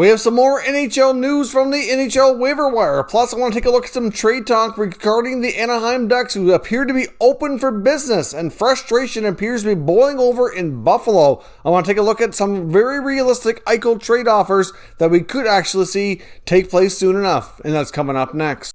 We have some more NHL news from the NHL waiver wire. Plus, I want to take a look at some trade talk regarding the Anaheim Ducks, who appear to be open for business, and frustration appears to be boiling over in Buffalo. I want to take a look at some very realistic Eichel trade offers that we could actually see take place soon enough, and that's coming up next.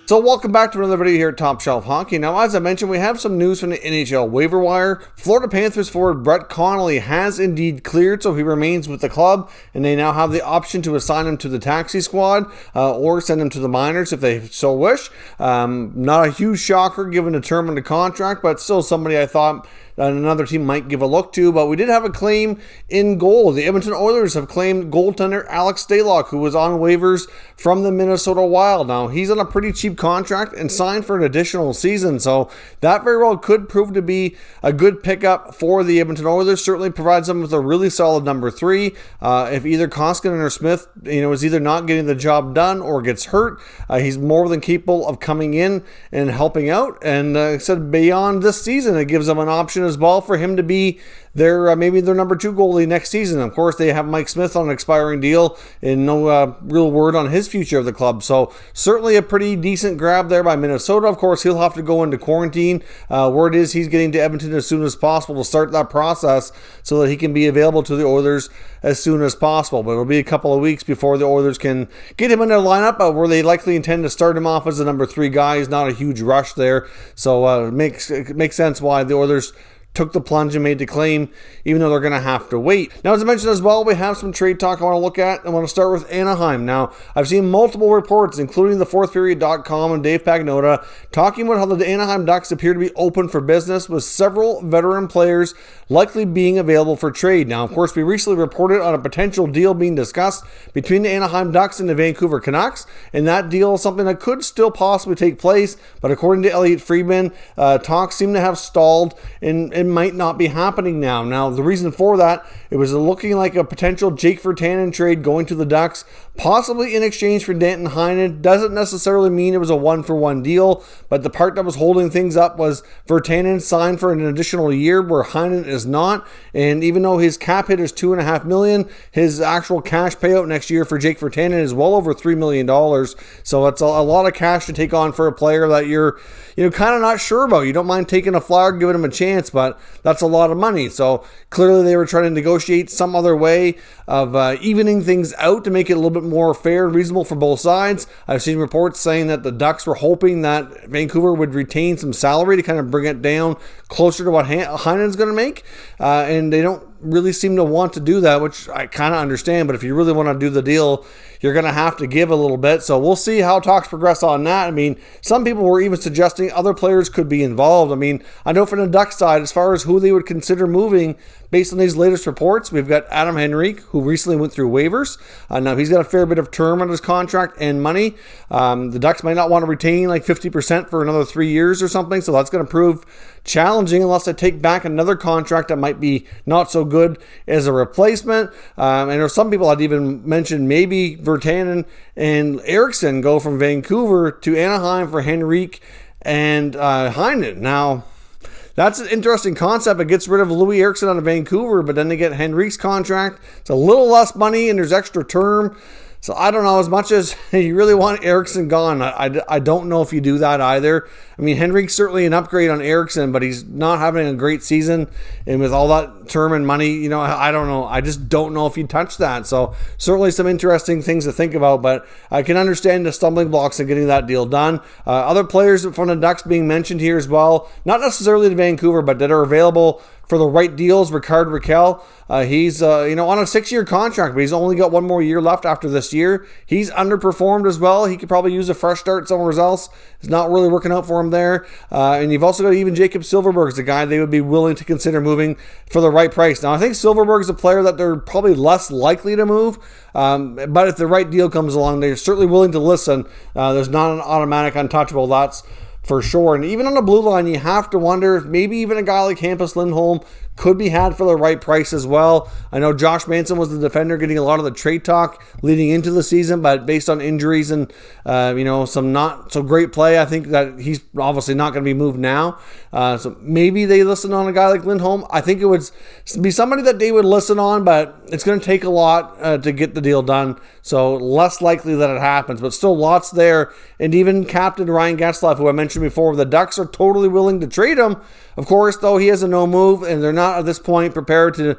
So welcome back to another video here at Top Shelf Hockey. Now, as I mentioned, we have some news from the NHL waiver wire. Florida Panthers forward Brett Connolly has indeed cleared, so he remains with the club, and they now have the option to assign him to the taxi squad or send him to the minors if they so wish. Not a huge shocker given the term of the contract, but still somebody I thought another team might give a look to. But we did have a claim in goal. The Edmonton Oilers have claimed goaltender Alex Stalock, who was on waivers from the Minnesota Wild. Now, he's on a pretty cheap contract and signed for an additional season, so that very well could prove to be a good pickup for the Edmonton Oilers. Certainly provides them with a really solid number 3. If either Koskinen or Smith, is either not getting the job done or gets hurt, he's more than capable of coming in and helping out. And like I said, beyond this season, it gives them an option as well for him to be maybe their number 2 goalie next season. Of course, they have Mike Smith on an expiring deal and no real word on his future of the club. So certainly a pretty decent grab there by Minnesota. Of course, he'll have to go into quarantine. Word is he's getting to Edmonton as soon as possible to start that process so that he can be available to the Oilers as soon as possible. But it'll be a couple of weeks before the Oilers can get him in their lineup, where they likely intend to start him off as the number 3 guy. He's not a huge rush there. So it makes sense why the Oilers took the plunge and made the claim, even though they're going to have to wait. Now, as I mentioned as well, we have some trade talk I want to look at. I want to start with Anaheim. Now, I've seen multiple reports, including the fourthperiod.com and Dave Pagnotta, talking about how the Anaheim Ducks appear to be open for business, with several veteran players likely being available for trade. Now, of course, we recently reported on a potential deal being discussed between the Anaheim Ducks and the Vancouver Canucks, and that deal is something that could still possibly take place, but according to Elliot Friedman, talks seem to have stalled and might not be happening now. Now, the reason for that, it was looking like a potential Jake Virtanen trade going to the Ducks, possibly in exchange for Danton Heinen. Doesn't necessarily mean it was a 1-for-1 deal, but the part that was holding things up was Virtanen signed for an additional year, where Heinen is not. And even though his cap hit is $2.5 million, his actual cash payout next year for Jake Virtanen is well over $3 million. So it's a lot of cash to take on for a player that you're kind of not sure about. You don't mind taking a flyer, giving him a chance, but that's a lot of money. So clearly they were trying to negotiate some other way of evening things out to make it a little bit more fair and reasonable for both sides. I've seen reports saying that the Ducks were hoping that Vancouver would retain some salary to kind of bring it down closer to what Heinen's going to make, and they don't really seem to want to do that, which I kind of understand. But if you really want to do the deal, you're going to have to give a little bit. So we'll see how talks progress on that. I mean, some people were even suggesting other players could be involved. I mean, I know from the Ducks side, as far as who they would consider moving based on these latest reports, we've got Adam Henrique, who recently went through waivers. Now, he's got a fair bit of term on his contract and money. The Ducks might not want to retain like 50% for another 3 years or something, so that's going to prove challenging unless they take back another contract that might be not so good as a replacement. And there are some people I'd even mentioned maybe Virtanen and Eriksson go from Vancouver to Anaheim for Henrique and Heinen. Now, that's an interesting concept. It gets rid of Louis Eriksson out of Vancouver, but then they get Henrique's contract. It's a little less money and there's extra term. So I don't know, as much as you really want Eriksson gone, I don't know if you do that either. I mean, Henrique's certainly an upgrade on Eriksson, but he's not having a great season. And with all that term and money, I don't know. I just don't know if you touch that. So certainly some interesting things to think about, but I can understand the stumbling blocks in getting that deal done. Other players from the Ducks being mentioned here as well, not necessarily to Vancouver, but that are available for the right deals. Rickard Rakell, he's on a 6-year contract, but he's only got 1 more year left after this year. He's underperformed as well. He could probably use a fresh start somewhere else. It's not really working out for him there. And you've also got even Jacob Silfverberg as a guy they would be willing to consider moving for the right price. Now, I think Silfverberg is a player that they're probably less likely to move, but if the right deal comes along, they're certainly willing to listen. There's not an automatic untouchable. That's for sure. And even on the blue line, you have to wonder if maybe even a guy like Hampus Lindholm could be had for the right price as well. I know Josh Manson was the defender getting a lot of the trade talk leading into the season, but based on injuries and some not so great play, I think that he's obviously not going to be moved now. So maybe they listen on a guy like Lindholm. I think it would be somebody that they would listen on, but it's going to take a lot to get the deal done. So less likely that it happens, but still lots there. And even Captain Ryan Getzlaf, who I mentioned before, the Ducks are totally willing to trade him. Of course, though, he has a no move, and they're not at this point prepared to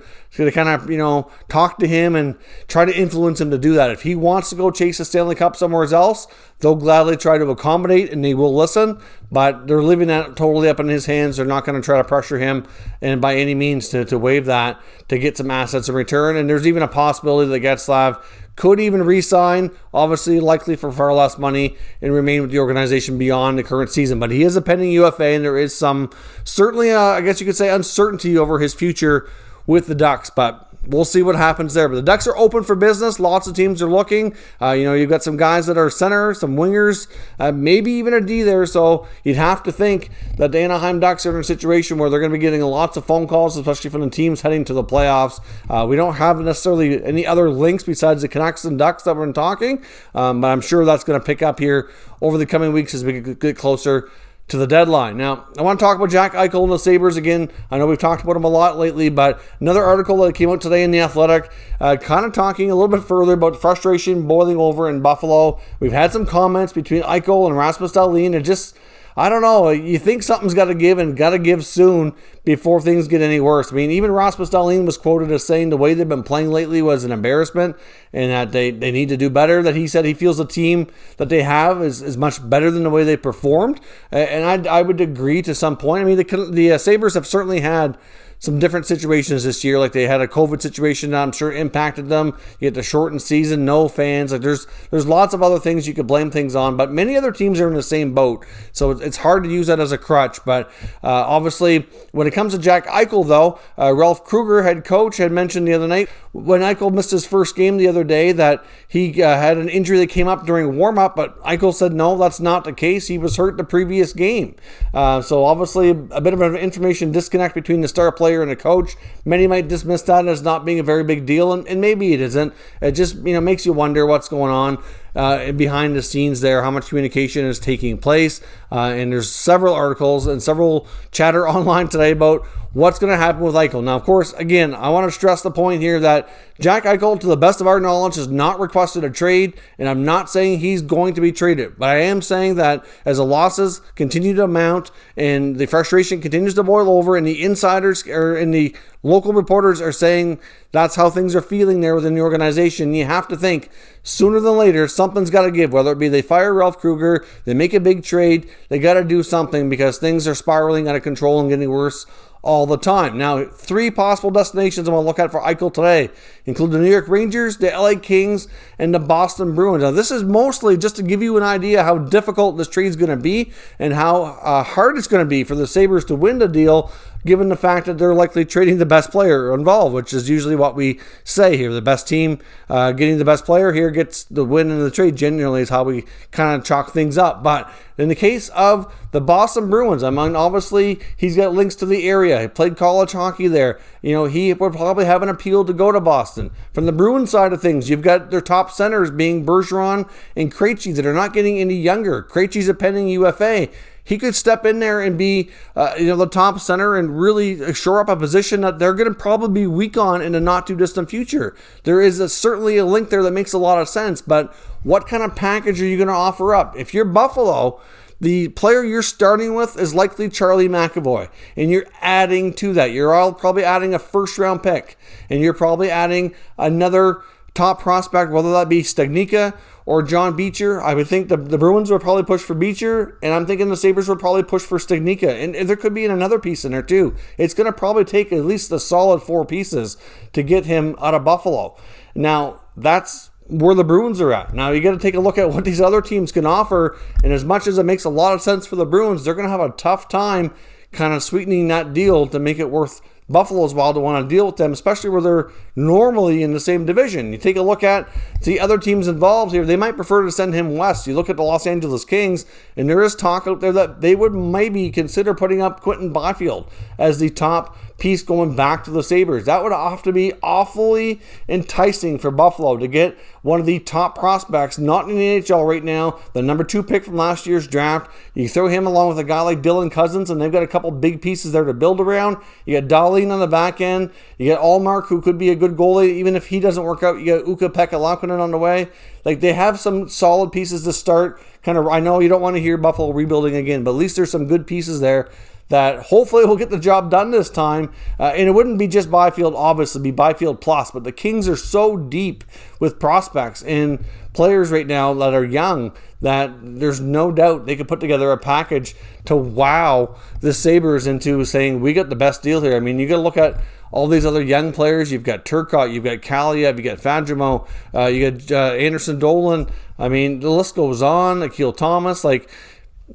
kind of, talk to him and try to influence him to do that. If he wants to go chase a Stanley Cup somewhere else, they'll gladly try to accommodate, and they will listen, but they're leaving that totally up in his hands. They're not going to try to pressure him and by any means to waive that to get some assets in return. And there's even a possibility that Getzlaf could even re-sign, obviously likely for far less money, and remain with the organization beyond the current season. But he is a pending UFA, and there is some, certainly, I guess you could say, uncertainty over his future with the Ducks. But we'll see what happens there. But the Ducks are open for business. Lots of teams are looking. You've got some guys that are center, some wingers, maybe even a D there. So you'd have to think that the Anaheim Ducks are in a situation where they're going to be getting lots of phone calls, especially from the teams heading to the playoffs. We don't have necessarily any other links besides the Canucks and Ducks that we're in talking. But I'm sure that's going to pick up here over the coming weeks as we get closer to the deadline. Now, I want to talk about Jack Eichel and the Sabres again. I know we've talked about him a lot lately, but another article that came out today in The Athletic, kind of talking a little bit further about frustration boiling over in Buffalo. We've had some comments between Eichel and Rasmus Dahlin, and just, I don't know, you think something's got to give and got to give soon before things get any worse. I mean, even Rasmus Dahlin was quoted as saying the way they've been playing lately was an embarrassment and that they need to do better, that he said he feels the team that they have is much better than the way they performed. And I would agree to some point. I mean, the Sabres have certainly had some different situations this year. Like they had a COVID situation that I'm sure impacted them. You get the shortened season, no fans. Like there's lots of other things you could blame things on, but many other teams are in the same boat. So it's hard to use that as a crutch. But obviously, when it comes to Jack Eichel, though, Ralph Kruger, head coach, had mentioned the other night when Eichel missed his first game the other day that he had an injury that came up during warm-up, but Eichel said no, that's not the case. He was hurt the previous game. So obviously, a bit of an information disconnect between the star player and a coach. Many might dismiss that as not being a very big deal, and maybe it isn't. It just makes you wonder what's going on behind the scenes there, how much communication is taking place. And there's several articles and several chatter online today about what's going to happen with Eichel. Now, of course, again, I want to stress the point here that Jack Eichel, to the best of our knowledge, has not requested a trade, and I'm not saying he's going to be traded, but I am saying that as the losses continue to mount and the frustration continues to boil over, and the insiders and the local reporters are saying that's how things are feeling there within the organization, you have to think sooner than later something's got to give, whether it be they fire Ralph Kruger, they make a big trade, they got to do something because things are spiraling out of control and getting worse all the time. Now, 3 possible destinations I want to look at for Eichel today include the New York Rangers, the LA Kings, and the Boston Bruins. Now, this is mostly just to give you an idea how difficult this trade is going to be and how hard it's going to be for the Sabres to win the deal, given the fact that they're likely trading the best player involved, which is usually what we say here. The best team getting the best player here gets the win in the trade, generally is how we kind of chalk things up. But in the case of the Boston Bruins, I mean, obviously, he's got links to the area. He played college hockey there. He would probably have an appeal to go to Boston. From the Bruins side of things, you've got their top centers being Bergeron and Krejci that are not getting any younger. Krejci's a pending UFA. He could step in there and be, the top center and really shore up a position that they're going to probably be weak on in a not too distant future. There is certainly a link there that makes a lot of sense, but what kind of package are you going to offer up? If you're Buffalo, the player you're starting with is likely Charlie McAvoy, and you're adding to that. You're all probably adding a first-round pick, and you're probably adding another top prospect, whether that be Stagnica or John Beecher. I would think the Bruins would probably push for Beecher, and I'm thinking the Sabres would probably push for Stagnica. And there could be another piece in there too. It's going to probably take at least a solid 4 pieces to get him out of Buffalo. Now, that's where the Bruins are at. Now, you got to take a look at what these other teams can offer, and as much as it makes a lot of sense for the Bruins, they're going to have a tough time kind of sweetening that deal to make it worth Buffalo's while to want to deal with them, especially where they're normally in the same division. You take a look at the other teams involved here, they might prefer to send him west. You look at the Los Angeles Kings, and there is talk out there that they would maybe consider putting up Quentin Byfield as the top piece going back to the Sabres. That would have to be awfully enticing for Buffalo to get one of the top prospects, not in the NHL right now, the number 2 pick from last year's draft. You throw him along with a guy like Dylan Cousins, and they've got a couple big pieces there to build around. You got Dahlin on the back end. You got Allmark, who could be a good goalie. Even if he doesn't work out, you got Ukko-Pekka Laukkonen on the way. Like, they have some solid pieces to start. I know you don't want to hear Buffalo rebuilding again, but at least there's some good pieces there that hopefully will get the job done this time. And it wouldn't be just Byfield, obviously, it'd be Byfield plus, but the Kings are so deep with prospects and players right now that are young that there's no doubt they could put together a package to wow the Sabres into saying, we got the best deal here. I mean, you got to look at all these other young players. You've got Turcotte, you've got Kaliev, you got Fadrimo, you got Anderson Dolan. I mean, the list goes on. Akil Thomas, Tobias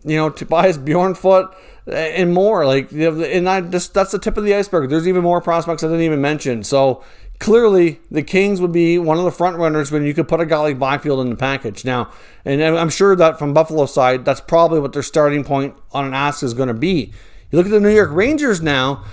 Bjornfoot, and more. That's the tip of the iceberg. There's even more prospects I didn't even mention. So clearly, the Kings would be one of the front runners when you could put a guy like Byfield in the package. Now, and I'm sure that from Buffalo's side, that's probably what their starting point on an ask is going to be. You look at the New York Rangers now.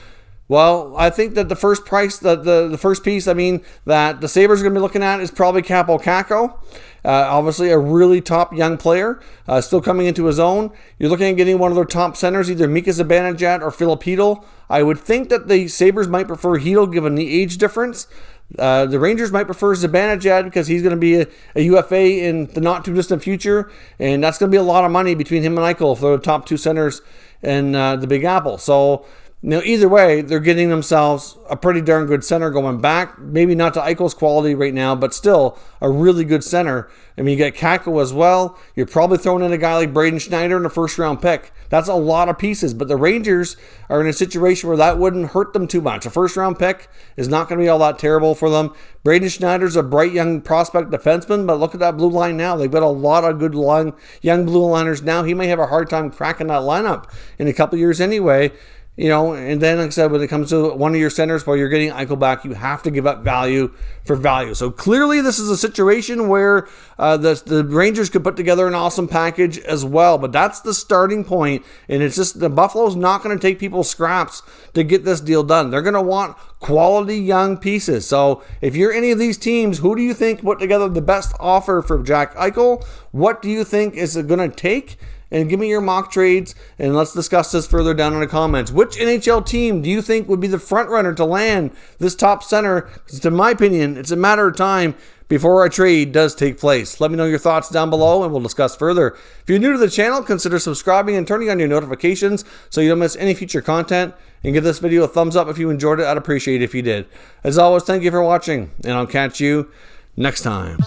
Well, I think that the first piece, that the Sabres are going to be looking at is probably Kaapo Kakko. Obviously, a really top young player, still coming into his own. You're looking at getting one of their top centers, either Mika Zibanejad or Filip Chytil. I would think that the Sabres might prefer Chytil given the age difference. The Rangers might prefer Zibanejad because he's going to be a UFA in the not-too-distant future, and that's going to be a lot of money between him and Eichel for the top 2 centers in the Big Apple. So, either way, they're getting themselves a pretty darn good center going back. Maybe not to Eichel's quality right now, but still a really good center. I mean, you get Kakko as well. You're probably throwing in a guy like Braden Schneider in a first-round pick. That's a lot of pieces, but the Rangers are in a situation where that wouldn't hurt them too much. A first-round pick is not going to be all that terrible for them. Braden Schneider's a bright young prospect defenseman, but look at that blue line now. They've got a lot of good young blue liners now. He may have a hard time cracking that lineup in a couple years anyway. And then, like I said, when it comes to one of your centers, while you're getting Eichel back, you have to give up value for value. So clearly, this is a situation where the Rangers could put together an awesome package as well. But that's the starting point, and it's just the Buffalo's not going to take people's scraps to get this deal done. They're going to want quality young pieces. So if you're any of these teams, who do you think put together the best offer for Jack Eichel? What do you think is it going to take? And give me your mock trades, and let's discuss this further down in the comments. Which NHL team do you think would be the front runner to land this top center? Because in my opinion, it's a matter of time before a trade does take place. Let me know your thoughts down below, and we'll discuss further. If you're new to the channel, consider subscribing and turning on your notifications so you don't miss any future content. And give this video a thumbs up if you enjoyed it. I'd appreciate it if you did. As always, thank you for watching, and I'll catch you next time.